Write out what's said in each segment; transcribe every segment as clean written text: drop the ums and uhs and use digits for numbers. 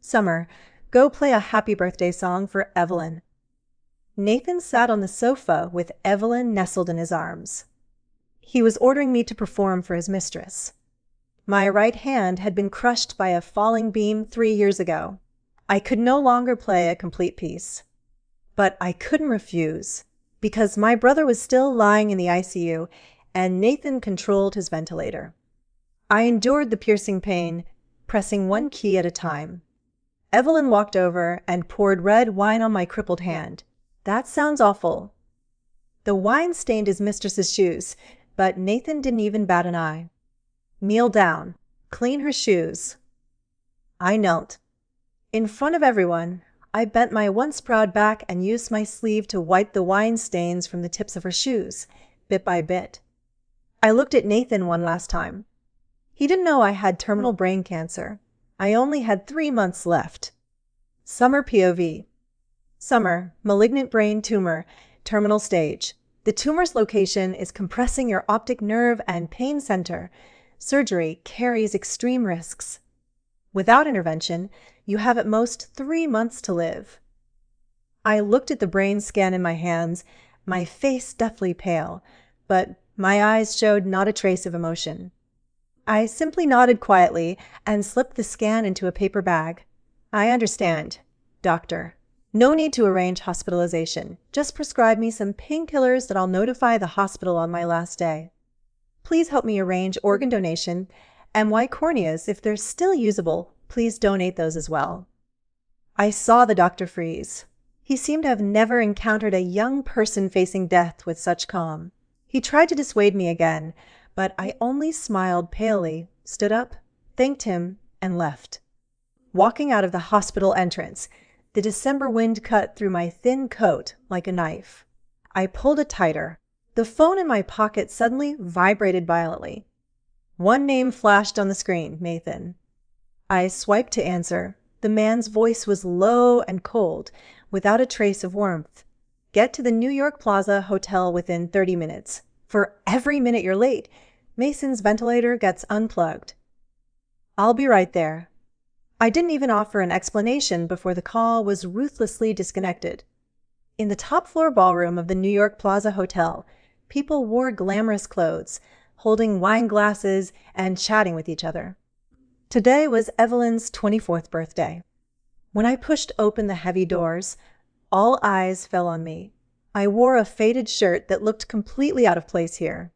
Summer, go play a happy birthday song for Evelyn. Nathan sat on the sofa with Evelyn nestled in his arms. He was ordering me to perform for his mistress. My right hand had been crushed by a falling beam 3 years ago. I could no longer play a complete piece. But I couldn't refuse, because my brother was still lying in the ICU and Nathan controlled his ventilator. I endured the piercing pain, pressing one key at a time. Evelyn walked over and poured red wine on my crippled hand. That sounds awful. The wine stained his mistress's shoes, but Nathan didn't even bat an eye. Kneel down. Clean her shoes. I knelt. In front of everyone, I bent my once proud back and used my sleeve to wipe the wine stains from the tips of her shoes, bit by bit. I looked at Nathan one last time. He didn't know I had terminal brain cancer. I only had 3 months left. Summer POV. Summer, malignant brain tumor, terminal stage. The tumor's location is compressing your optic nerve and pain center. Surgery carries extreme risks. Without intervention, you have at most 3 months to live. I looked at the brain scan in my hands, my face deathly pale, but my eyes showed not a trace of emotion. I simply nodded quietly and slipped the scan into a paper bag. I understand, doctor. No need to arrange hospitalization. Just prescribe me some painkillers that I'll notify the hospital on my last day. Please help me arrange organ donation, and white corneas, if they're still usable, please donate those as well. I saw the doctor freeze. He seemed to have never encountered a young person facing death with such calm. He tried to dissuade me again, but I only smiled palely, stood up, thanked him, and left. Walking out of the hospital entrance, the December wind cut through my thin coat like a knife. I pulled it tighter. The phone in my pocket suddenly vibrated violently. One name flashed on the screen, Nathan. I swiped to answer. The man's voice was low and cold, without a trace of warmth. Get to the New York Plaza Hotel within 30 minutes. For every minute you're late, Mason's ventilator gets unplugged. I'll be right there. I didn't even offer an explanation before the call was ruthlessly disconnected. In the top-floor ballroom of the New York Plaza Hotel, people wore glamorous clothes, holding wine glasses and chatting with each other. Today was Evelyn's 24th birthday. When I pushed open the heavy doors, all eyes fell on me. I wore a faded shirt that looked completely out of place here.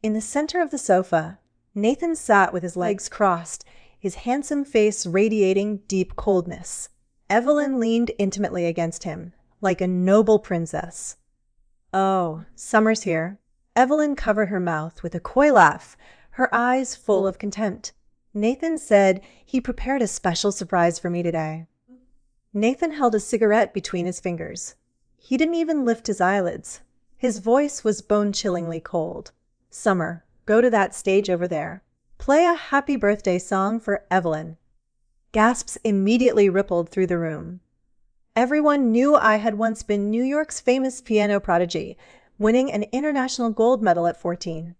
In the center of the sofa, Nathan sat with his legs crossed, his handsome face radiating deep coldness. Evelyn leaned intimately against him, like a noble princess. Oh, Summer's here. Evelyn covered her mouth with a coy laugh, her eyes full of contempt. Nathan said he prepared a special surprise for me today. Nathan held a cigarette between his fingers. He didn't even lift his eyelids. His voice was bone-chillingly cold. Summer, go to that stage over there. Play a happy birthday song for Evelyn. Gasps immediately rippled through the room. Everyone knew I had once been New York's famous piano prodigy, winning an international gold medal at 14.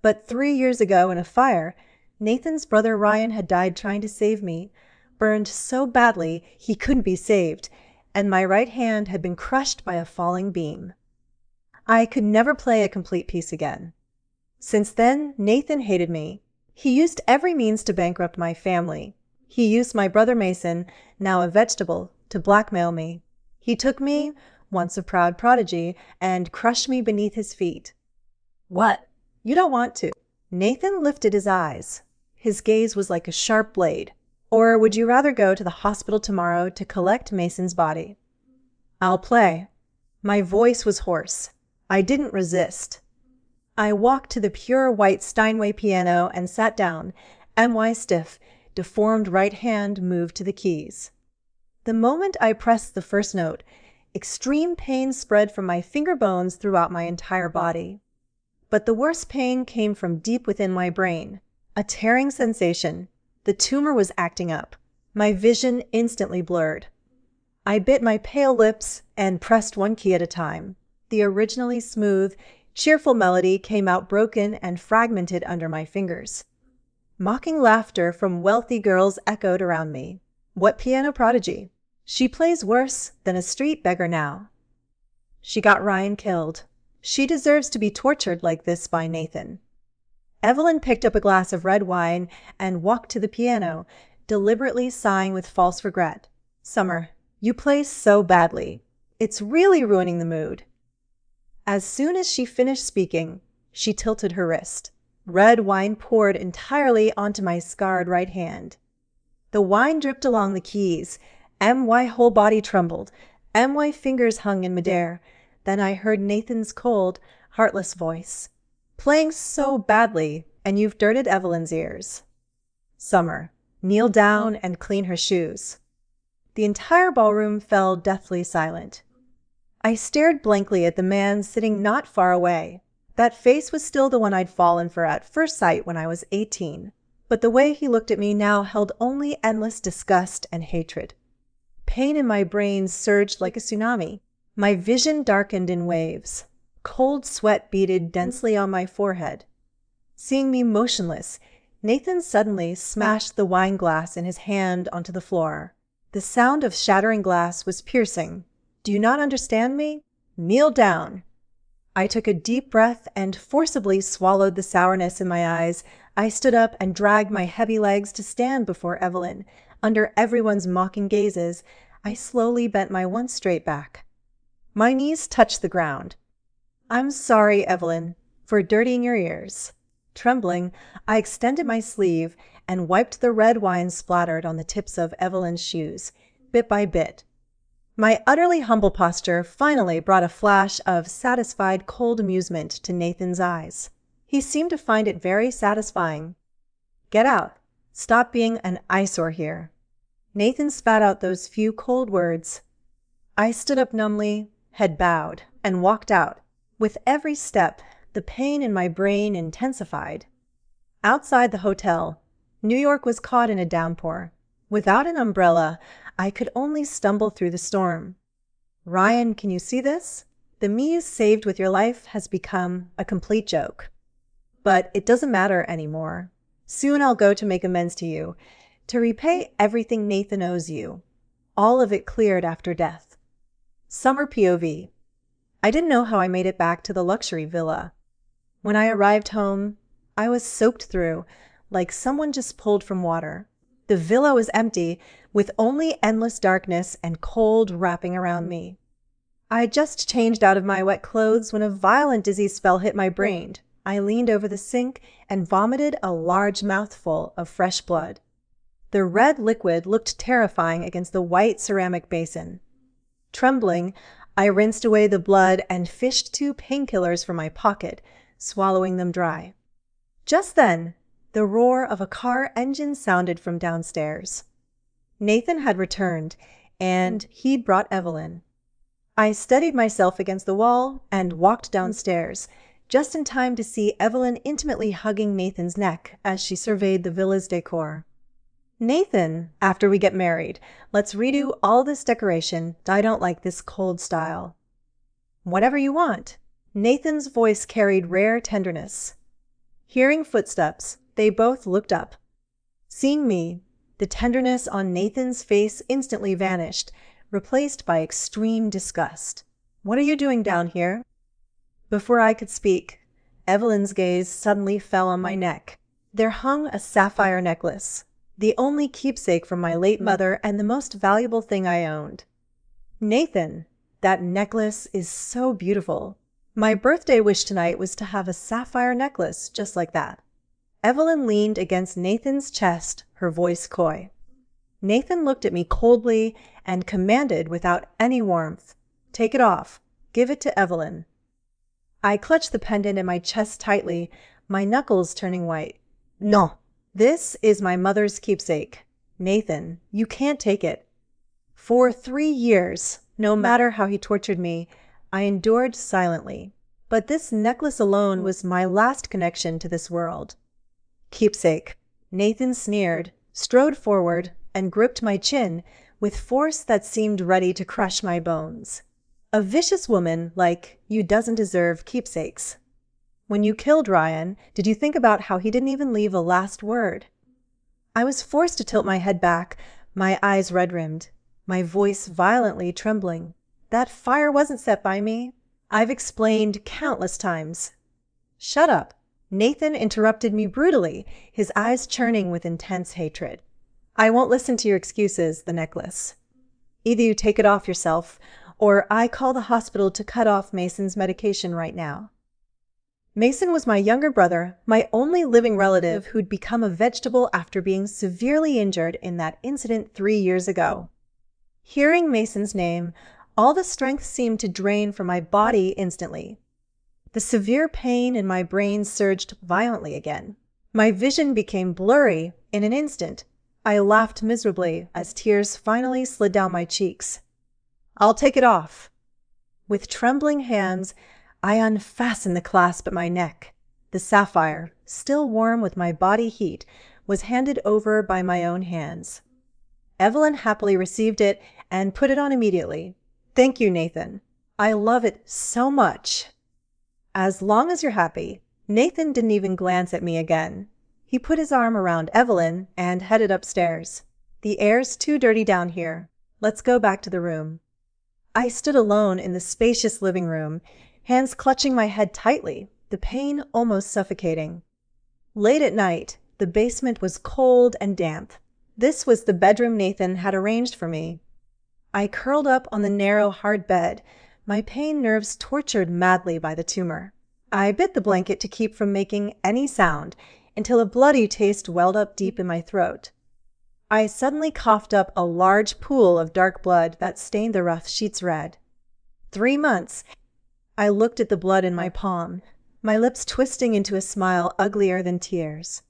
But 3 years ago in a fire, Nathan's brother Ryan had died trying to save me, burned so badly he couldn't be saved, and my right hand had been crushed by a falling beam. I could never play a complete piece again. Since then, Nathan hated me. He used every means to bankrupt my family. He used my brother Mason, now a vegetable, to blackmail me. He took me, once a proud prodigy, and crushed me beneath his feet. What? You don't want to. Nathan lifted his eyes. His gaze was like a sharp blade. Or would you rather go to the hospital tomorrow to collect Mason's body? I'll play. My voice was hoarse. I didn't resist. I walked to the pure white Steinway piano and sat down, NY stiff, deformed right hand moved to the keys. The moment I pressed the first note, extreme pain spread from my finger bones throughout my entire body. But the worst pain came from deep within my brain, a tearing sensation. The tumor was acting up. My vision instantly blurred. I bit my pale lips and pressed one key at a time. The originally smooth, cheerful melody came out broken and fragmented under my fingers. Mocking laughter from wealthy girls echoed around me. What piano prodigy? She plays worse than a street beggar now. She got Ryan killed. She deserves to be tortured like this by Nathan. Evelyn picked up a glass of red wine and walked to the piano, deliberately sighing with false regret. Summer, you play so badly. It's really ruining the mood. As soon as she finished speaking, she tilted her wrist. Red wine poured entirely onto my scarred right hand. The wine dripped along the keys. My whole body trembled. My fingers hung in midair. Then I heard Nathan's cold, heartless voice. Playing so badly, and you've dirted Evelyn's ears. Summer, kneel down and clean her shoes. The entire ballroom fell deathly silent. I stared blankly at the man sitting not far away. That face was still the one I'd fallen for at first sight when I was 18. But the way he looked at me now held only endless disgust and hatred. Pain in my brain surged like a tsunami. My vision darkened in waves. Cold sweat beaded densely on my forehead. Seeing me motionless, Nathan suddenly smashed the wine glass in his hand onto the floor. The sound of shattering glass was piercing. Do you not understand me? Kneel down. I took a deep breath and forcibly swallowed the sourness in my eyes. I stood up and dragged my heavy legs to stand before Evelyn. Under everyone's mocking gazes, I slowly bent my once straight back. My knees touched the ground. I'm sorry, Evelyn, for dirtying your ears. Trembling, I extended my sleeve and wiped the red wine splattered on the tips of Evelyn's shoes, bit by bit. My utterly humble posture finally brought a flash of satisfied, cold amusement to Nathan's eyes. He seemed to find it very satisfying. Get out. Stop being an eyesore here. Nathan spat out those few cold words. I stood up numbly, head bowed, and walked out. With every step, the pain in my brain intensified. Outside the hotel, New York was caught in a downpour. Without an umbrella, I could only stumble through the storm. Ryan, can you see this? The me saved with your life has become a complete joke. But it doesn't matter anymore. Soon I'll go to make amends to you, to repay everything Nathan owes you. All of it cleared after death. Summer POV. I didn't know how I made it back to the luxury villa. When I arrived home, I was soaked through, like someone just pulled from water. The villa was empty, with only endless darkness and cold wrapping around me. I had just changed out of my wet clothes when a violent dizzy spell hit my brain. I leaned over the sink and vomited a large mouthful of fresh blood. The red liquid looked terrifying against the white ceramic basin. Trembling, I rinsed away the blood and fished 2 painkillers from my pocket, swallowing them dry. Just then, the roar of a car engine sounded from downstairs. Nathan had returned, and he'd brought Evelyn. I steadied myself against the wall and walked downstairs, just in time to see Evelyn intimately hugging Nathan's neck as she surveyed the villa's decor. Nathan, after we get married, let's redo all this decoration. I don't like this cold style. Whatever you want. Nathan's voice carried rare tenderness. Hearing footsteps, they both looked up. Seeing me, the tenderness on Nathan's face instantly vanished, replaced by extreme disgust. What are you doing down here? Before I could speak, Evelyn's gaze suddenly fell on my neck. There hung a sapphire necklace, the only keepsake from my late mother and the most valuable thing I owned. Nathan, that necklace is so beautiful. My birthday wish tonight was to have a sapphire necklace just like that. Evelyn leaned against Nathan's chest, her voice coy. Nathan looked at me coldly and commanded without any warmth, "Take it off. Give it to Evelyn." I clutched the pendant in my chest tightly, my knuckles turning white. "No, this is my mother's keepsake. Nathan, you can't take it." For 3 years, no matter how he tortured me, I endured silently. But this necklace alone was my last connection to this world. "Keepsake," Nathan sneered, strode forward, and gripped my chin with force that seemed ready to crush my bones. A vicious woman like you doesn't deserve keepsakes. When you killed Ryan, did you think about how he didn't even leave a last word? I was forced to tilt my head back, My eyes red-rimmed, my voice violently trembling. That fire wasn't set by me. I've explained countless times. Shut up. Nathan interrupted me brutally, his eyes churning with intense hatred. I won't listen to your excuses, the necklace. Either you take it off yourself, or I call the hospital to cut off Mason's medication right now. Mason was my younger brother, my only living relative who'd become a vegetable after being severely injured in that incident 3 years ago. Hearing Mason's name, all the strength seemed to drain from my body instantly. The severe pain in my brain surged violently again. My vision became blurry in an instant. I laughed miserably as tears finally slid down my cheeks. I'll take it off. With trembling hands, I unfastened the clasp at my neck. The sapphire, still warm with my body heat, was handed over by my own hands. Evelyn happily received it and put it on immediately. Thank you, Nathan. I love it so much. As long as you're happy. Nathan didn't even glance at me again. He put his arm around Evelyn and headed upstairs. The air's too dirty down here. Let's go back to the room. I stood alone in the spacious living room, hands clutching my head tightly, the pain almost suffocating. Late at night, the basement was cold and damp. This was the bedroom Nathan had arranged for me. I curled up on the narrow, hard bed, my pain nerves tortured madly by the tumor. I bit the blanket to keep from making any sound until a bloody taste welled up deep in my throat. I suddenly coughed up a large pool of dark blood that stained the rough sheets red. 3 months. I looked at the blood in my palm, my lips twisting into a smile uglier than tears.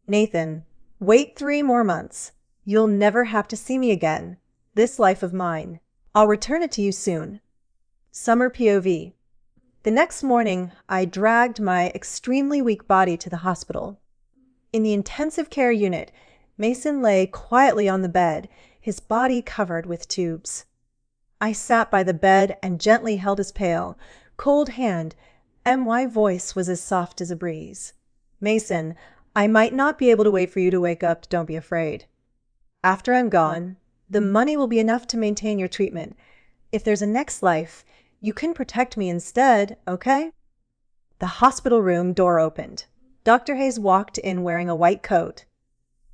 Nathan, wait 3 more months. You'll never have to see me again. This life of mine. I'll return it to you soon. Summer POV. The next morning, I dragged my extremely weak body to the hospital. In the intensive care unit, Mason lay quietly on the bed, his body covered with tubes. I sat by the bed and gently held his pale, cold hand, and my voice was as soft as a breeze. Mason, I might not be able to wait for you to wake up, don't be afraid. After I'm gone, the money will be enough to maintain your treatment. If there's a next life, you can protect me instead, okay? The hospital room door opened. Dr. Hayes walked in wearing a white coat.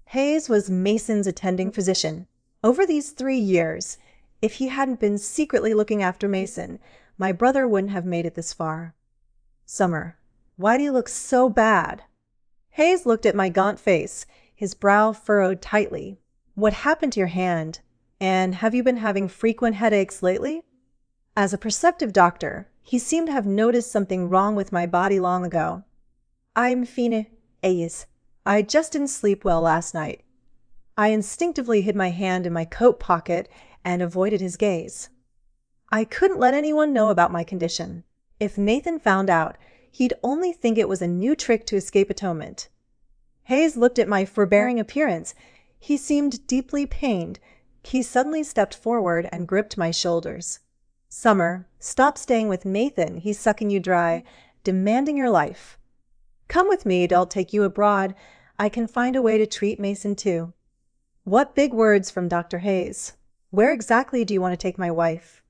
Hayes was Mason's attending physician. Over these 3 years, if he hadn't been secretly looking after Mason, my brother wouldn't have made it this far. Summer, why do you look so bad? Hayes looked at my gaunt face, his brow furrowed tightly. What happened to your hand? And have you been having frequent headaches lately? As a perceptive doctor, he seemed to have noticed something wrong with my body long ago. I'm fine, Hayes. I just didn't sleep well last night. I instinctively hid my hand in my coat pocket and avoided his gaze. I couldn't let anyone know about my condition. If Nathan found out, he'd only think it was a new trick to escape atonement. Hayes looked at my forbearing appearance. He seemed deeply pained. He suddenly stepped forward and gripped my shoulders. Summer, stop staying with Nathan. He's sucking you dry, demanding your life. Come with me, I'll take you abroad. I can find a way to treat Mason too. What big words from Dr. Hayes. Where exactly do you want to take my wife?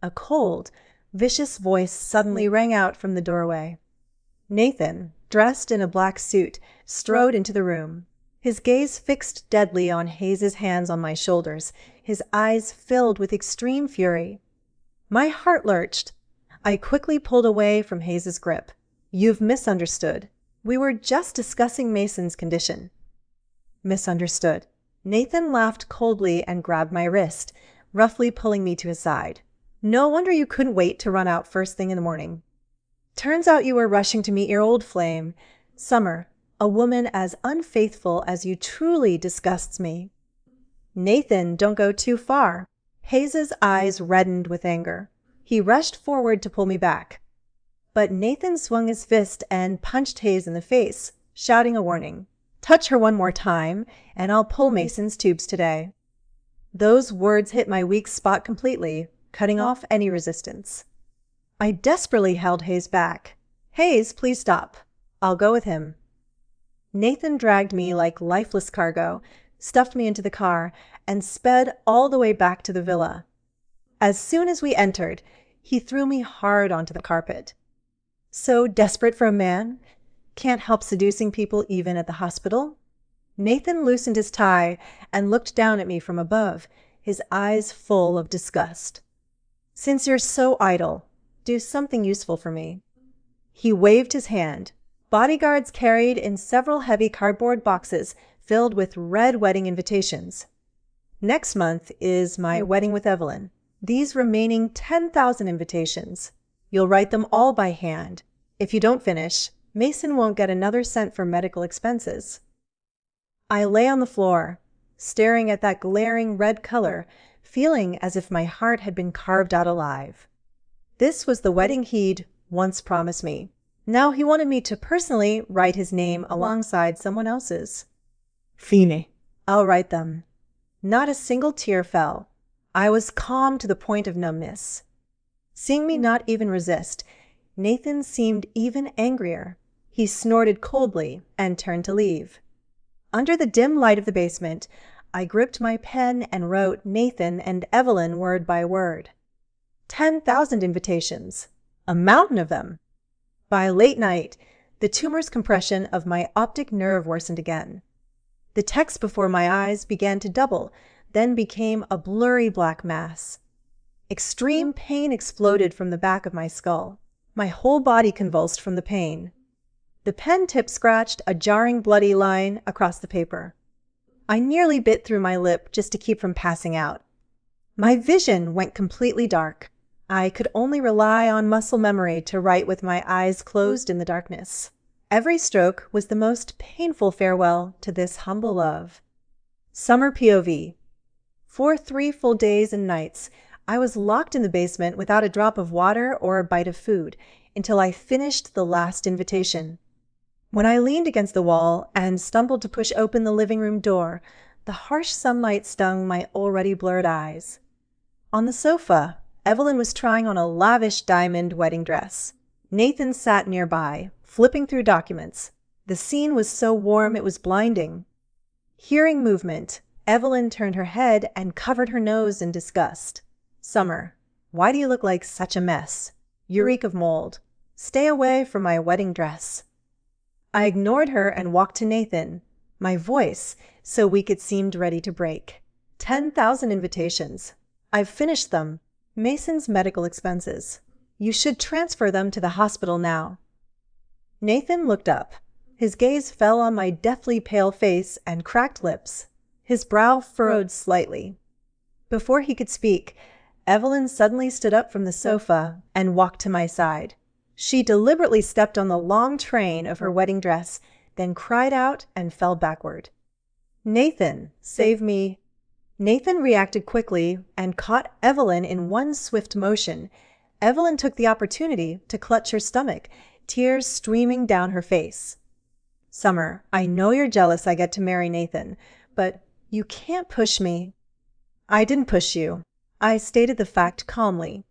A cold, vicious voice suddenly rang out from the doorway. Nathan, dressed in a black suit, strode into the room. His gaze fixed deadly on Hayes's hands on my shoulders, his eyes filled with extreme fury. My heart lurched. I quickly pulled away from Hayes's grip. You've misunderstood. We were just discussing Mason's condition. Misunderstood. Nathan laughed coldly and grabbed my wrist, roughly pulling me to his side. No wonder you couldn't wait to run out first thing in the morning. Turns out you were rushing to meet your old flame. Summer, a woman as unfaithful as you truly disgusts me. Nathan, don't go too far. Hayes's eyes reddened with anger. He rushed forward to pull me back. But Nathan swung his fist and punched Hayes in the face, shouting a warning. Touch her one more time, and I'll pull Mason's tubes today. Those words hit my weak spot completely, cutting off any resistance. I desperately held Hayes back. Hayes, please stop. I'll go with him. Nathan dragged me like lifeless cargo, stuffed me into the car, and sped all the way back to the villa. As soon as we entered, he threw me hard onto the carpet. So desperate for a man? Can't help seducing people even at the hospital? Nathan loosened his tie and looked down at me from above, his eyes full of disgust. Since you're so idle, do something useful for me. He waved his hand. Bodyguards carried in several heavy cardboard boxes filled with red wedding invitations. Next month is my wedding with Evelyn. These remaining 10,000 invitations. You'll write them all by hand. If you don't finish, Mason won't get another cent for medical expenses. I lay on the floor, staring at that glaring red color, feeling as if my heart had been carved out alive. This was the wedding he'd once promised me. Now he wanted me to personally write his name alongside someone else's. Fine. I'll write them. Not a single tear fell. I was calm to the point of numbness. Seeing me not even resist, Nathan seemed even angrier. He snorted coldly and turned to leave. Under the dim light of the basement, I gripped my pen and wrote Nathan and Evelyn word by word. 10,000 invitations. A mountain of them. By late night, the tumor's compression of my optic nerve worsened again. The text before my eyes began to double, then became a blurry black mass. Extreme pain exploded from the back of my skull. My whole body convulsed from the pain. The pen tip scratched a jarring, bloody line across the paper. I nearly bit through my lip just to keep from passing out. My vision went completely dark. I could only rely on muscle memory to write with my eyes closed in the darkness. Every stroke was the most painful farewell to this humble love. Summer POV. For 3 full days and nights, I was locked in the basement without a drop of water or a bite of food until I finished the last invitation. When I leaned against the wall and stumbled to push open the living room door, the harsh sunlight stung my already blurred eyes. On the sofa, Evelyn was trying on a lavish diamond wedding dress. Nathan sat nearby, flipping through documents. The scene was so warm it was blinding. Hearing movement, Evelyn turned her head and covered her nose in disgust. Summer, why do you look like such a mess? You reek of mold. Stay away from my wedding dress. I ignored her and walked to Nathan, my voice so weak it seemed ready to break. 10,000 invitations. I've finished them. Mason's medical expenses. You should transfer them to the hospital now. Nathan looked up. His gaze fell on my deathly pale face and cracked lips. His brow furrowed slightly. Before he could speak, Evelyn suddenly stood up from the sofa and walked to my side. She deliberately stepped on the long train of her wedding dress, then cried out and fell backward. Nathan, save me. Nathan reacted quickly and caught Evelyn in one swift motion. Evelyn took the opportunity to clutch her stomach, tears streaming down her face. Summer, I know you're jealous I get to marry Nathan, but you can't push me. I didn't push you. I stated the fact calmly.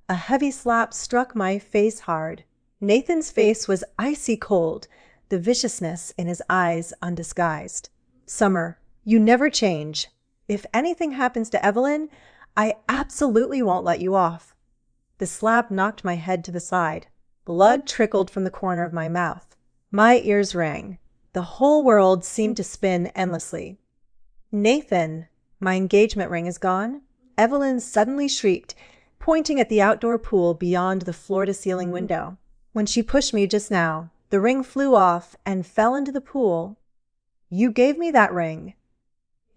A heavy slap struck my face hard. Nathan's face was icy cold, the viciousness in his eyes undisguised. Summer, you never change. If anything happens to Evelyn, I absolutely won't let you off. The slap knocked my head to the side. Blood trickled from the corner of my mouth. My ears rang. The whole world seemed to spin endlessly. Nathan, my engagement ring is gone? Evelyn suddenly shrieked, pointing at the outdoor pool beyond the floor-to-ceiling window. When she pushed me just now, the ring flew off and fell into the pool. You gave me that ring.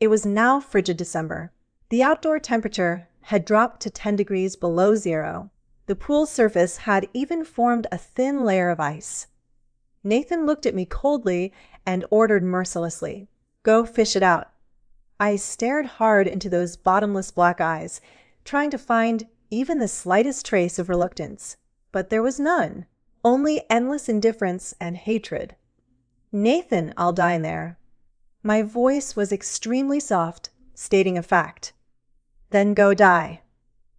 It was now frigid December. The outdoor temperature had dropped to 10 degrees below zero. The pool's surface had even formed a thin layer of ice. Nathan looked at me coldly and ordered mercilessly, "Go fish it out." I stared hard into those bottomless black eyes, trying to find even the slightest trace of reluctance. But there was none, only endless indifference and hatred. Nathan, I'll dine there. My voice was extremely soft, stating a fact. Then go die.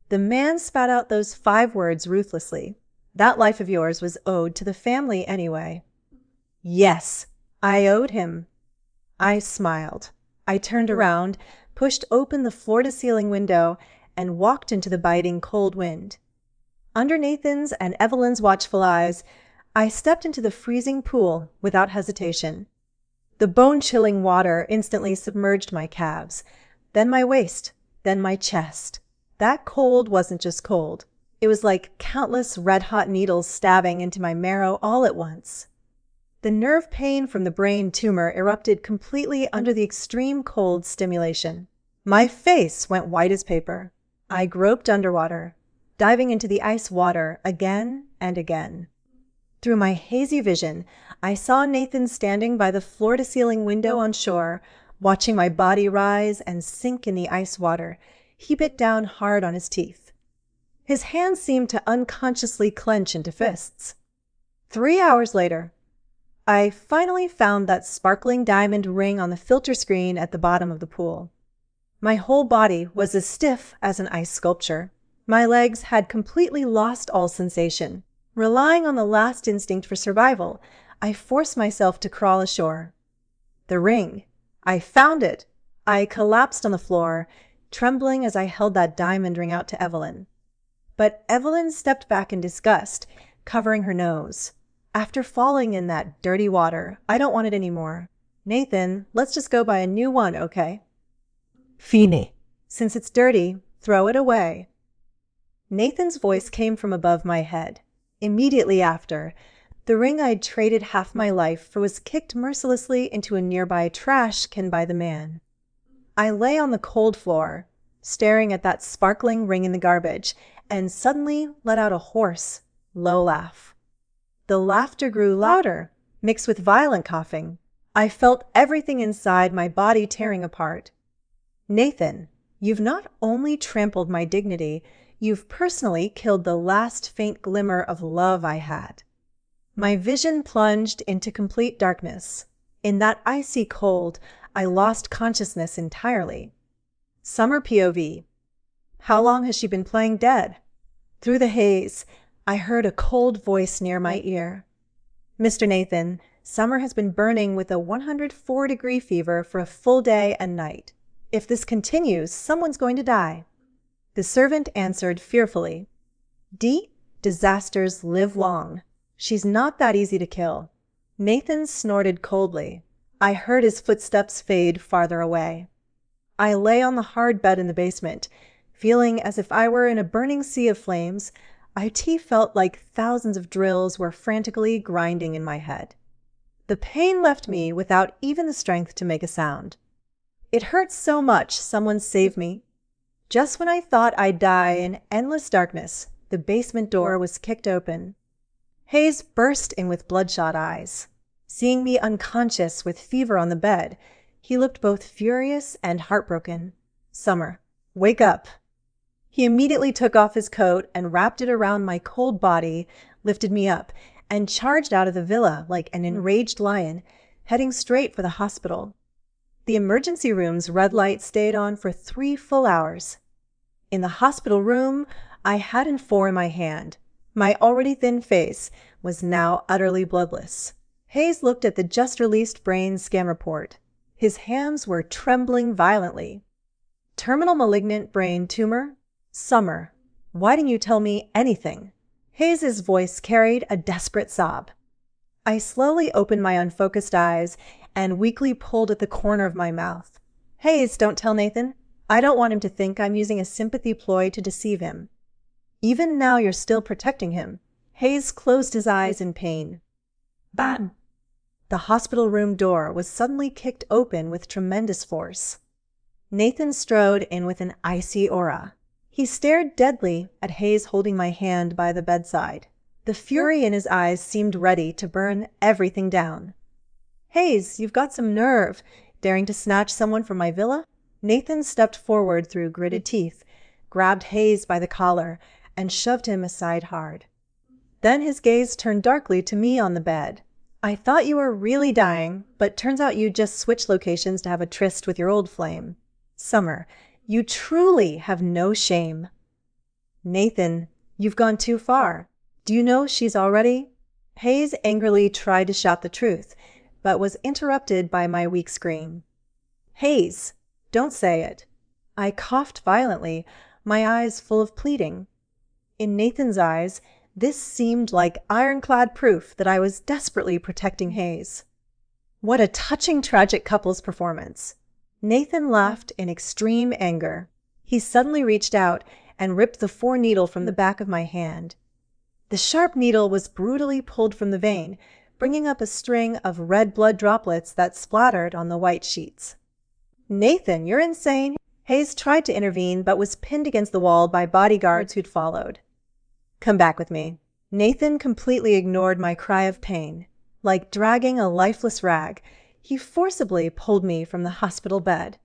The man spat out those 5 words ruthlessly. That life of yours was owed to the family anyway. Yes, I owed him. I smiled. I turned around, pushed open the floor-to-ceiling window, and walked into the biting cold wind. Under Nathan's and Evelyn's watchful eyes, I stepped into the freezing pool without hesitation. The bone-chilling water instantly submerged my calves, then my waist, then my chest. That cold wasn't just cold. It was like countless red-hot needles stabbing into my marrow all at once. The nerve pain from the brain tumor erupted completely under the extreme cold stimulation. My face went white as paper. I groped underwater, diving into the ice water again and again. Through my hazy vision, I saw Nathan standing by the floor-to-ceiling window on shore, watching my body rise and sink in the ice water. He bit down hard on his teeth. His hands seemed to unconsciously clench into fists. 3 hours later, I finally found that sparkling diamond ring on the filter screen at the bottom of the pool. My whole body was as stiff as an ice sculpture. My legs had completely lost all sensation. Relying on the last instinct for survival, I forced myself to crawl ashore. The ring. I found it. I collapsed on the floor, trembling as I held that diamond ring out to Evelyn. But Evelyn stepped back in disgust, covering her nose. After falling in that dirty water, I don't want it anymore. Nathan, let's just go buy a new one, okay? Fine. Since it's dirty, throw it away. Nathan's voice came from above my head. Immediately after, the ring I'd traded half my life for was kicked mercilessly into a nearby trash can by the man. I lay on the cold floor, staring at that sparkling ring in the garbage, and suddenly let out a hoarse, low laugh. The laughter grew louder, mixed with violent coughing. I felt everything inside my body tearing apart. Nathan, you've not only trampled my dignity, you've personally killed the last faint glimmer of love I had. My vision plunged into complete darkness. In that icy cold, I lost consciousness entirely. Summer POV. How long has she been playing dead? Through the haze, I heard a cold voice near my ear. Mr. Nathan, Summer has been burning with a 104-degree fever for a full day and night. If this continues, someone's going to die. The servant answered fearfully. Disasters live long. She's not that easy to kill. Nathan snorted coldly. I heard his footsteps fade farther away. I lay on the hard bed in the basement, feeling as if I were in a burning sea of flames. IT felt like thousands of drills were frantically grinding in my head. The pain left me without even the strength to make a sound. It hurt so much someone saved me. Just when I thought I'd die in endless darkness, the basement door was kicked open. Hayes burst in with bloodshot eyes. Seeing me unconscious with fever on the bed, he looked both furious and heartbroken. Summer, wake up. He immediately took off his coat and wrapped it around my cold body, lifted me up, and charged out of the villa like an enraged lion, heading straight for the hospital. The emergency room's red light stayed on for 3 full hours. In the hospital room, I had an .4 in my hand. My already thin face was now utterly bloodless. Hayes looked at the just-released brain scan report. His hands were trembling violently. Terminal malignant brain tumor? Summer, why didn't you tell me anything? Hayes's voice carried a desperate sob. I slowly opened my unfocused eyes and weakly pulled at the corner of my mouth. Hayes, don't tell Nathan. I don't want him to think I'm using a sympathy ploy to deceive him. Even now you're still protecting him. Hayes closed his eyes in pain. Bam! The hospital room door was suddenly kicked open with tremendous force. Nathan strode in with an icy aura. He stared deadly at Hayes holding my hand by the bedside. The fury in his eyes seemed ready to burn everything down. Hayes, you've got some nerve, daring to snatch someone from my villa? Nathan stepped forward through gritted teeth, grabbed Hayes by the collar, and shoved him aside hard. Then his gaze turned darkly to me on the bed. I thought you were really dying, but turns out you just switched locations to have a tryst with your old flame. Summer, you truly have no shame. Nathan, you've gone too far. Do you know she's already? Hayes angrily tried to shout the truth, but was interrupted by my weak scream. Hayes, don't say it. I coughed violently, my eyes full of pleading. In Nathan's eyes, this seemed like ironclad proof that I was desperately protecting Hayes. What a touching, tragic couple's performance. Nathan laughed in extreme anger. He suddenly reached out and ripped the 4 needle from the back of my hand. The sharp needle was brutally pulled from the vein, bringing up a string of red blood droplets that splattered on the white sheets. Nathan, you're insane. Hayes tried to intervene but was pinned against the wall by bodyguards who'd followed. Come back with me. Nathan completely ignored my cry of pain. Like dragging a lifeless rag, he forcibly pulled me from the hospital bed.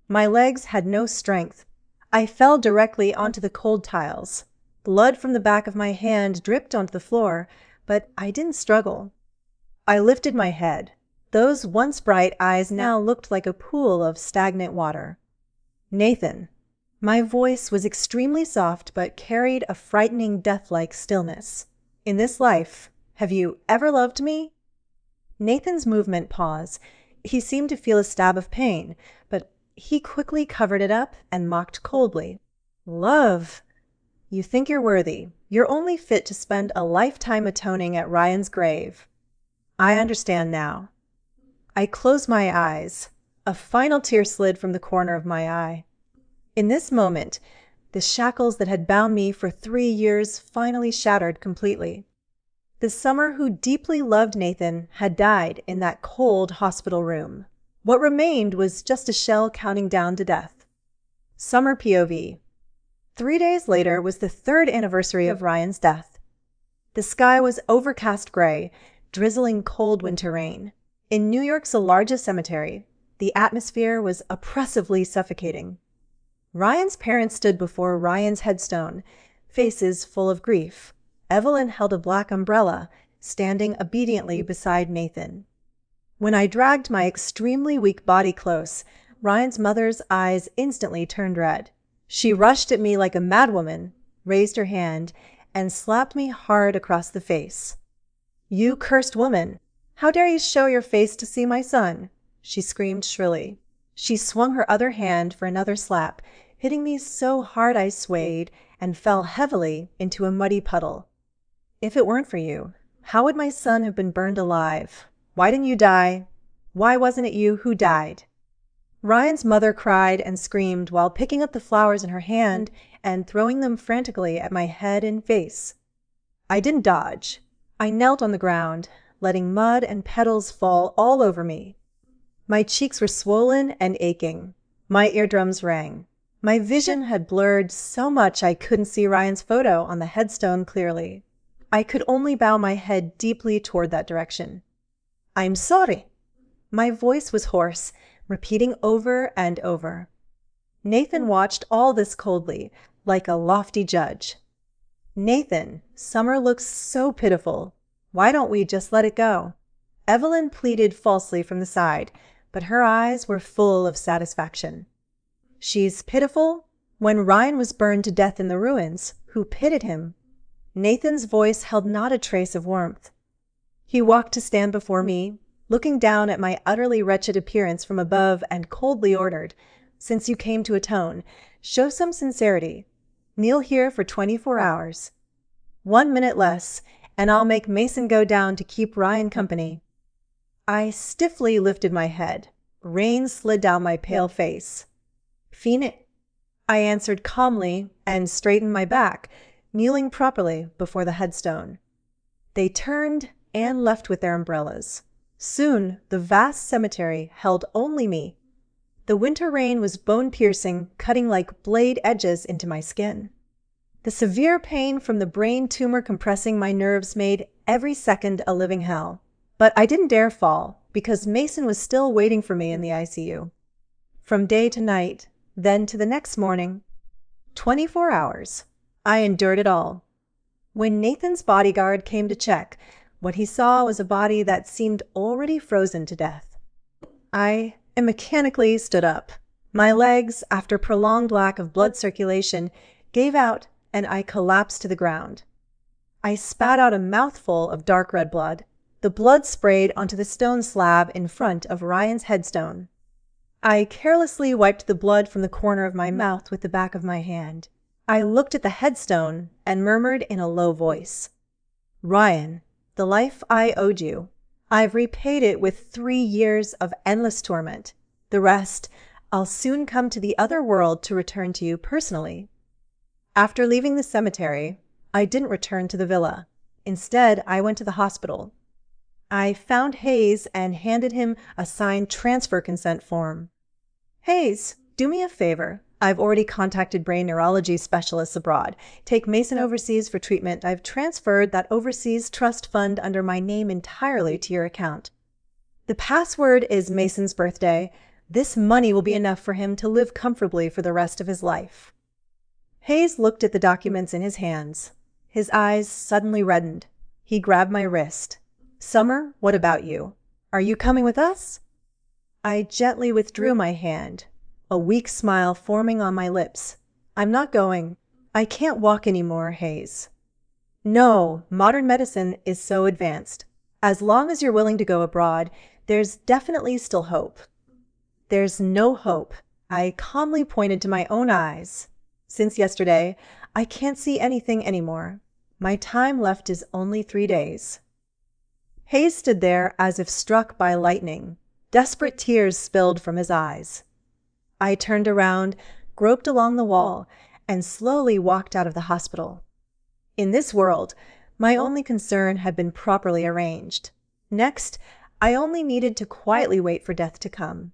My legs had no strength. I fell directly onto the cold tiles. Blood from the back of my hand dripped onto the floor, but I didn't struggle. I lifted my head. Those once bright eyes now looked like a pool of stagnant water. Nathan. My voice was extremely soft but carried a frightening death-like stillness. In this life, have you ever loved me? Nathan's movement paused. He seemed to feel a stab of pain, but he quickly covered it up and mocked coldly. Love? You think you're worthy. You're only fit to spend a lifetime atoning at Ryan's grave. I understand now. I closed my eyes. A final tear slid from the corner of my eye. In this moment, the shackles that had bound me for 3 years finally shattered completely. The Summer who deeply loved Nathan had died in that cold hospital room. What remained was just a shell counting down to death. Summer POV. 3 days later was the 3rd anniversary of Ryan's death. The sky was overcast gray, drizzling cold winter rain. In New York's largest cemetery, the atmosphere was oppressively suffocating. Ryan's parents stood before Ryan's headstone, faces full of grief. Evelyn held a black umbrella, standing obediently beside Nathan. When I dragged my extremely weak body close, Ryan's mother's eyes instantly turned red. She rushed at me like a madwoman, raised her hand, and slapped me hard across the face. You cursed woman! How dare you show your face to see my son? She screamed shrilly. She swung her other hand for another slap, hitting me so hard I swayed and fell heavily into a muddy puddle. If it weren't for you, how would my son have been burned alive? Why didn't you die? Why wasn't it you who died? Ryan's mother cried and screamed while picking up the flowers in her hand and throwing them frantically at my head and face. I didn't dodge. I knelt on the ground, letting mud and petals fall all over me. My cheeks were swollen and aching. My eardrums rang. My vision had blurred so much I couldn't see Ryan's photo on the headstone clearly. I could only bow my head deeply toward that direction. I'm sorry. My voice was hoarse, repeating over and over. Nathan watched all this coldly, like a lofty judge. Nathan, Summer looks so pitiful. Why don't we just let it go? Evelyn pleaded falsely from the side, but her eyes were full of satisfaction. She's pitiful? When Ryan was burned to death in the ruins, who pitied him? Nathan's voice held not a trace of warmth. He walked to stand before me, looking down at my utterly wretched appearance from above and coldly ordered, since you came to atone, show some sincerity. Kneel here for 24 hours. 1 minute less, and I'll make Mason go down to keep Ryan company. I stiffly lifted my head. Rain slid down my pale face. Fine, I answered calmly and straightened my back, kneeling properly before the headstone. They turned and left with their umbrellas. Soon, the vast cemetery held only me. The winter rain was bone-piercing, cutting like blade edges into my skin. The severe pain from the brain tumor compressing my nerves made every second a living hell. But I didn't dare fall, because Mason was still waiting for me in the ICU. From day to night, then to the next morning, 24 hours, I endured it all. When Nathan's bodyguard came to check, what he saw was a body that seemed already frozen to death. I mechanically stood up. My legs, after prolonged lack of blood circulation, gave out and I collapsed to the ground. I spat out a mouthful of dark red blood. The blood sprayed onto the stone slab in front of Ryan's headstone. I carelessly wiped the blood from the corner of my mouth with the back of my hand. I looked at the headstone and murmured in a low voice, "Ryan, the life I owed you, I've repaid it with 3 years of endless torment. The rest, I'll soon come to the other world to return to you personally." After leaving the cemetery, I didn't return to the villa. Instead, I went to the hospital. I found Hayes and handed him a signed transfer consent form. "Hayes, do me a favor. I've already contacted brain neurology specialists abroad. Take Mason overseas for treatment. I've transferred that overseas trust fund under my name entirely to your account. The password is Mason's birthday. This money will be enough for him to live comfortably for the rest of his life." Hayes looked at the documents in his hands. His eyes suddenly reddened. He grabbed my wrist. "Summer, what about you? Are you coming with us?" I gently withdrew my hand, a weak smile forming on my lips. "I'm not going. I can't walk anymore, Hayes." "No, modern medicine is so advanced. As long as you're willing to go abroad, there's definitely still hope." "There's no hope." I calmly pointed to my own eyes. "Since yesterday, I can't see anything anymore. My time left is only 3 days." Hayes stood there as if struck by lightning. Desperate tears spilled from his eyes. I turned around, groped along the wall, and slowly walked out of the hospital. In this world, my only concern had been properly arranged. Next, I only needed to quietly wait for death to come.